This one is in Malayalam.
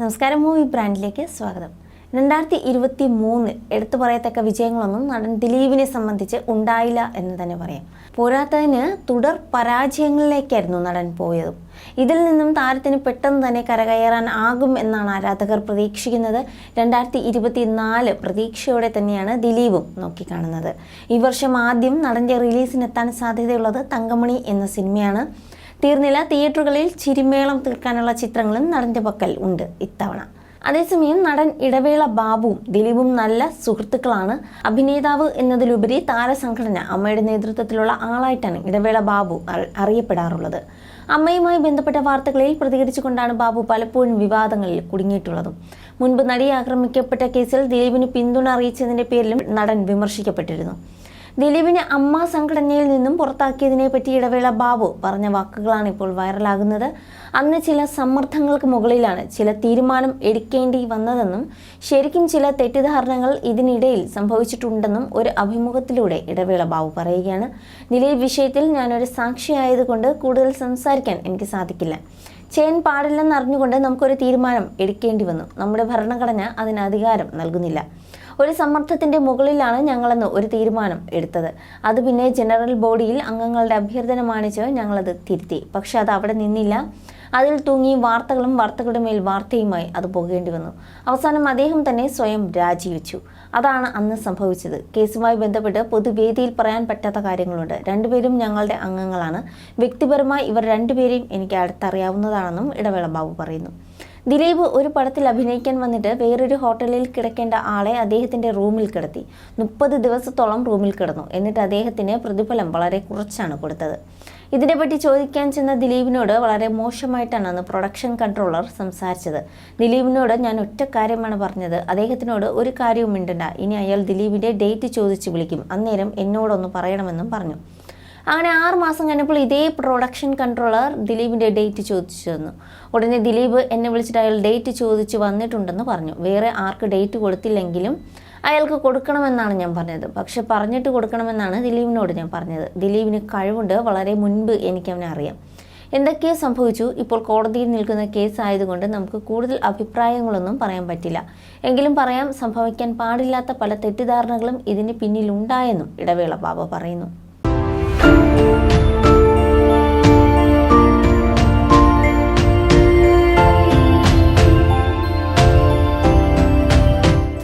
നമസ്കാരം, മൂവി ബ്രാൻഡിലേക്ക് സ്വാഗതം. 2023 എടുത്തു പറയത്തക്ക വിജയങ്ങളൊന്നും നടൻ ദിലീപിനെ സംബന്ധിച്ച് ഉണ്ടായില്ല എന്ന് തന്നെ പറയാം. പോരാത്തതിന് തുടർ പരാജയങ്ങളിലേക്കായിരുന്നു നടൻ പോയതും. ഇതിൽ നിന്നും താരത്തിന് പെട്ടെന്ന് തന്നെ കരകയറാൻ ആകും എന്നാണ് ആരാധകർ പ്രതീക്ഷിക്കുന്നത്. 2024 പ്രതീക്ഷയോടെ തന്നെയാണ് ദിലീപും നോക്കിക്കാണുന്നത്. ഈ വർഷം ആദ്യം നടൻ്റെ റിലീസിനെത്താൻ സാധ്യതയുള്ളത് തങ്കമണി എന്ന സിനിമയാണ്. തീർന്നില്ല, തിയേറ്ററുകളിൽ ചിരിമേളം തീർക്കാനുള്ള ചിത്രങ്ങളും നടൻ്റെ പക്കൽ ഉണ്ട് ഇത്തവണ. അതേസമയം നടൻ ഇടവേള ബാബുവും ദിലീപും നല്ല സുഹൃത്തുക്കളാണ്. അഭിനേതാവ് എന്നതിലുപരി താരസംഘടന അമ്മയുടെ നേതൃത്വത്തിലുള്ള ആളായിട്ടാണ് ഇടവേള ബാബു അറിയപ്പെടാറുള്ളത്. അമ്മയുമായി ബന്ധപ്പെട്ട വാർത്തകളിൽ പ്രതികരിച്ചുകൊണ്ടാണ് ബാബു പലപ്പോഴും വിവാദങ്ങളിൽ കുടുങ്ങിയിട്ടുള്ളതും. മുൻപ് നടിയെ ആക്രമിക്കപ്പെട്ട കേസിൽ ദിലീപിന് പിന്തുണ അറിയിച്ചതിൻ്റെ പേരിലും നടൻ വിമർശിക്കപ്പെട്ടിരുന്നു. ദിലീപിനെ അമ്മ സംഘടനയിൽ നിന്നും പുറത്താക്കിയതിനെ പറ്റി ഇടവേള ബാബു പറഞ്ഞ വാക്കുകളാണ് ഇപ്പോൾ വൈറലാകുന്നത്. അന്ന് ചില സമ്മർദ്ദങ്ങൾക്ക് മുകളിലാണ് ചില തീരുമാനം എടുക്കേണ്ടി വന്നതെന്നും ശരിക്കും ചില തെറ്റിദ്ധാരണകൾ ഇതിനിടയിൽ സംഭവിച്ചിട്ടുണ്ടെന്നും ഒരു അഭിമുഖത്തിലൂടെ ഇടവേള ബാബു പറയുകയാണ്. ദിലീപ് വിഷയത്തിൽ ഞാനൊരു സാക്ഷിയായതുകൊണ്ട് കൂടുതൽ സംസാരിക്കാൻ എനിക്ക് സാധിക്കില്ല. ചെയ്യാൻ പാടില്ലെന്ന് അറിഞ്ഞുകൊണ്ട് നമുക്കൊരു തീരുമാനം എടുക്കേണ്ടി വന്നു. നമ്മുടെ ഭരണഘടന അതിന് അധികാരം നൽകുന്നില്ല. ഒരു സമ്മർദ്ദത്തിൻ്റെ മുകളിലാണ് ഞങ്ങളെന്ന് ഒരു തീരുമാനം എടുത്തത്. അത് പിന്നെ ജനറൽ ബോഡിയിൽ അംഗങ്ങളുടെ അഭ്യർത്ഥന മാനിച്ച് ഞങ്ങളത് തിരുത്തി. പക്ഷെ അത് അവിടെ നിന്നില്ല. അതിൽ തൂങ്ങി വാർത്തകളുടെ മേൽ വാർത്തയുമായി അത് പോകേണ്ടി വന്നു. അവസാനം അദ്ദേഹം തന്നെ സ്വയം രാജിവെച്ചു. അതാണ് അന്ന് സംഭവിച്ചത്. കേസുമായി ബന്ധപ്പെട്ട് പൊതുവേദിയിൽ പറയാൻ പറ്റാത്ത കാര്യങ്ങളുണ്ട്. രണ്ടുപേരും ഞങ്ങളുടെ അംഗങ്ങളാണ്. വ്യക്തിപരമായി ഇവർ രണ്ടുപേരെയും എനിക്ക് അടുത്തറിയാവുന്നതാണെന്നും ഇടവേള ബാബു പറയുന്നു. ദിലീപ് ഒരു പടത്തിൽ അഭിനയിക്കാൻ വന്നിട്ട് വേറൊരു ഹോട്ടലിൽ കിടക്കേണ്ട ആളെ അദ്ദേഹത്തിൻ്റെ റൂമിൽ കിടത്തി. 30 ദിവസത്തോളം റൂമിൽ കിടന്നു. എന്നിട്ട് അദ്ദേഹത്തിന് പ്രതിഫലം വളരെ കുറച്ചാണ് കൊടുത്തത്. ഇതിനെപ്പറ്റി ചോദിക്കാൻ ചെന്ന ദിലീപിനോട് വളരെ മോശമായിട്ടാണ് അന്ന് പ്രൊഡക്ഷൻ കൺട്രോളർ സംസാരിച്ചത്. ദിലീപിനോട് ഞാൻ ഒറ്റ കാര്യമാണ് പറഞ്ഞത്, അദ്ദേഹത്തിനോട് ഒരു കാര്യവും മിണ്ടണ്ട. ഇനി അയാൾ ദിലീപിൻ്റെ ഡേറ്റ് ചോദിച്ച് വിളിക്കും, അന്നേരം എന്നോടൊന്ന് പറയണമെന്നും പറഞ്ഞു. അങ്ങനെ 6 മാസം കഴിഞ്ഞപ്പോൾ ഇതേ പ്രൊഡക്ഷൻ കൺട്രോളർ ദിലീപിൻ്റെ ഡേറ്റ് ചോദിച്ചു തന്നു. ഉടനെ ദിലീപ് എന്നെ വിളിച്ചിട്ട് അയാൾ ഡേറ്റ് ചോദിച്ച് വന്നിട്ടുണ്ടെന്ന് പറഞ്ഞു. വേറെ ആർക്ക് ഡേറ്റ് കൊടുത്തില്ലെങ്കിലും അയാൾക്ക് കൊടുക്കണമെന്നാണ് ഞാൻ പറഞ്ഞത്. പക്ഷെ പറഞ്ഞിട്ട് കൊടുക്കണമെന്നാണ് ദിലീപിനോട് ഞാൻ പറഞ്ഞത്. ദിലീപിന് കഴിവുണ്ട്, വളരെ മുൻപ് എനിക്കവനെ അറിയാം. എന്തൊക്കെയോ സംഭവിച്ചു. ഇപ്പോൾ കോടതിയിൽ നിൽക്കുന്ന കേസ് ആയതുകൊണ്ട് നമുക്ക് കൂടുതൽ അഭിപ്രായങ്ങളൊന്നും പറയാൻ പറ്റില്ല. എങ്കിലും പറയാം, സംഭവിക്കാൻ പാടില്ലാത്ത പല തെറ്റിദ്ധാരണകളും ഇതിന് പിന്നിലുണ്ടായെന്നും ഇടവേള ബാബു പറയുന്നു.